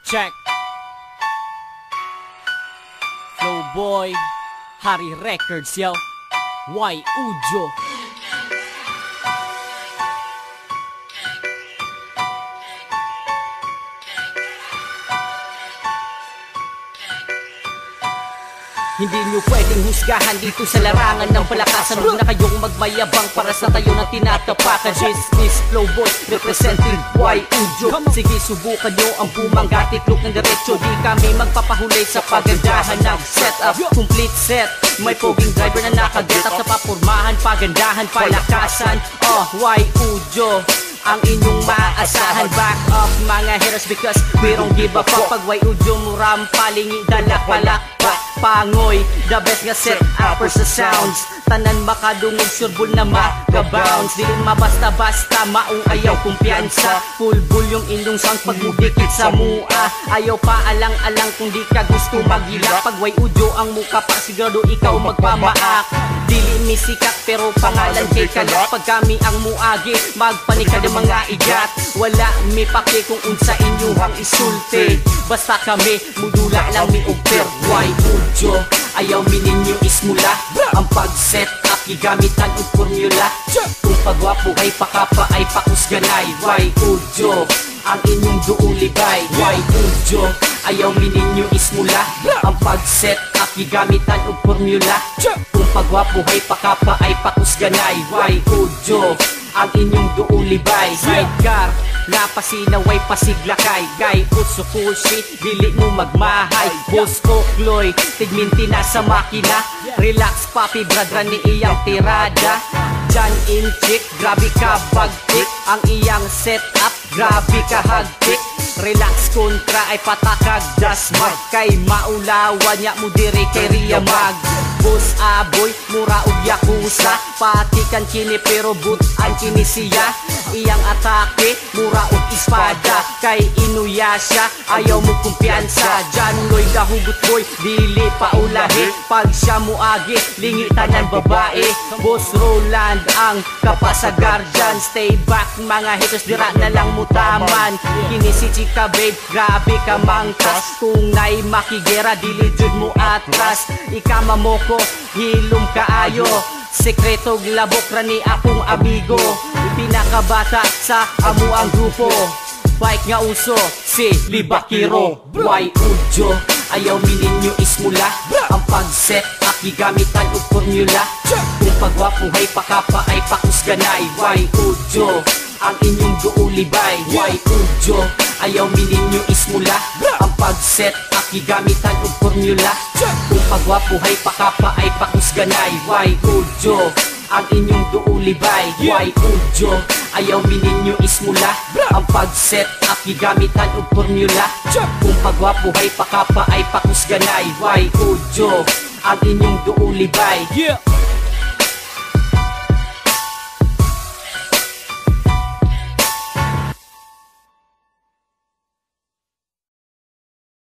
Check. Flow Boy, Hari Records, yo. Y Ujo. Hindi nyo pwedeng husgahan dito sa larangan ng palakasan. Huwag na kayong magmayabang para sa tayo ng tinatapakan. This is Flow Boy, representing Y Ujo. Sige, subukan nyo ang bumangga, tiklop ng diretso. Di kami magpapahuli sa pagandahan ng setup. Complete set, may poging driver na nakaget up sa papurmahan, pagandahan, palakasan. Y Ujo ang inyong maaasahan. Back up mga haters because we don't give a fuck. Pag Y Ujo mo rampalingi, dalak palakpak pangoy, the best nga set upper sa sounds. Tanan makadungog, surebol na makabounce. Dili mabasta-basta, maong ayaw kumpiyansa. Full volume inyong sound pag mudikit sa mua. Ayaw pa alang-alang kung di ka gusto maghilak. Pag Y Ujo ang muka pa, sigurado ikaw magpamaak. Dili misikat pero pangalan kay kalat. Pag kami ang muagi, magpanikad ang mga igat. Wala mi pake kung unsa inyuhang isulti. Basta kami, mudula lang mi over. Y Ujo, ayaw mi ninyo ismula. Ang pag-set up, gigamitan og formula. Kung pagwapo ay pakapa ay pakusganay. Y Ujo, ang inyong duulibay. Y Ujo, ayaw mi ninyo ismula. Ang pag-set up, gigamitan og formula. Kung pagwapo ay pakapa ay pakusganay. Y Ujo, ang inyong duulibay. Sidecar, napasinaway pasiglakay. Gay usukushi, dili mo magmahay. Boss Kokloy, tigminti na sa makina. Relax papi, bradra ni iyang tirada. Jan in chick, grabe ka bagtik. Ang iyang setup, grabe ka hagtik. Relax kontra ay patakag dasmag. Kay maulawan niya mo diri kay Ria Mag. Boss Aboy, mura og yakuza. Patikan kini pero butan kini siya. Iyang atake, mura og espada. Kay Inuyasha, ayaw mo kumpiyansa. Jan Loy gahugot boy, dili pa ulahi. Pag siya muagi, lingi tanan babae. Boss Roland ang kapasagar dyan. Stay back mga haters, dira na lang mutaman. Kini si Chika babe, grabe ka mangkas. Kung na'y makigera, dili jud mo atras. Ikama mo ko, hilom kaayo. Sekreto glabok ra ni akong amigo. Pinakabata sa amo ang grupo. Bike nga uso, si Libakiro. Y Ujo, ayaw mi ninyo ismula. Ang pag-set up, gigamitan og formula. Kung pagwapo ay pakapa ay pakusganay. Y Ujo, ang inyong duulibay. Y Ujo, ayaw mi ninyo ismula. Ang pag-set up, gigamitan og formula. Kung pagwapo ay pakapa ay pakusganay. Y Ujo, ang inyong duulibay. Y Ujo, ayaw mi ninyo ismula. Ang pag-set up, gigamitan og formula. Kung pagwapo ay pakapa ay pakusganay. Y Ujo, ang inyong duulibay.